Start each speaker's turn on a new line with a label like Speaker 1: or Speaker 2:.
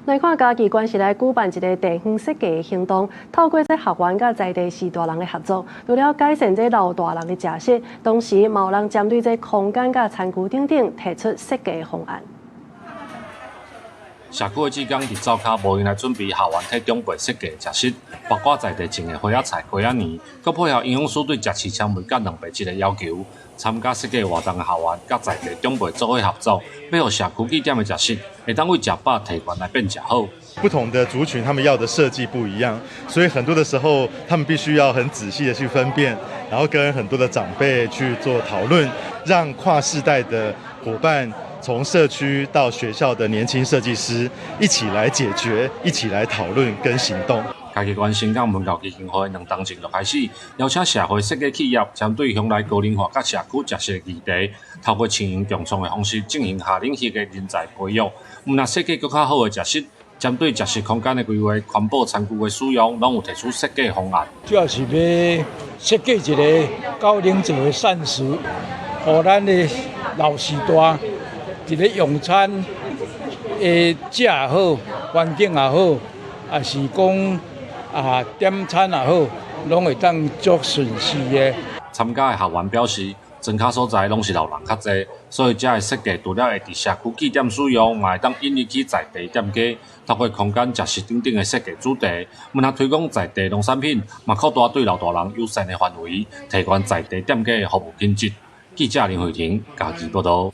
Speaker 1: 來看嘉義縣是來舉辦一個地方設計行動，透過這學員甲在地士大人的合作，為了改善這老大人的食食，同時也有人針對這空間甲餐具等等提出設計方案。
Speaker 2: 社區的志工佇灶腳無閒來準備學員替長輩設計的食食，包括在地種的花仔菜、花仔葉，佮配合營養師對食市纖維甲蛋白質的要求。參加設計活動的學員甲在地長輩做伙合作，要讓社區據點的食食會當為食飽提懸來變食好。
Speaker 3: 不同的族群，他們要的設計不一樣，所以很多的時候，他們必須要很仔細的去分辨，然後跟很多的長輩去做討論，讓跨世代的夥伴，從社區到學校的年輕設計師一起來解決，一起來討論跟行動。
Speaker 2: 嘉義縣新港文教基金會兩年前就開始邀請社會設計企業針對向來高齡化甲社區食食的議題，透過青銀共創的方式進行下領域的人才培育。毋若設計更較好的食食，針對食食空間的規劃、環保餐具的使用，攏有提出設計方案。
Speaker 4: 主要是要設計一個高齡者的膳食，予咱的老士大一個用餐的食也好，環境也好，也是講點餐也好，攏會當足順勢的。參
Speaker 2: 加的學員表示，莊腳所在攏是老人較濟，所以這個設計除了會佇社區據點使用，嘛會當引入去在地店家，透過空間、食食等等的設計主題，毋若推廣在地農產品，嘛擴大對老大人友善的範圍，提懸在地店家的服務品質。記者林慧婷，嘉義報道。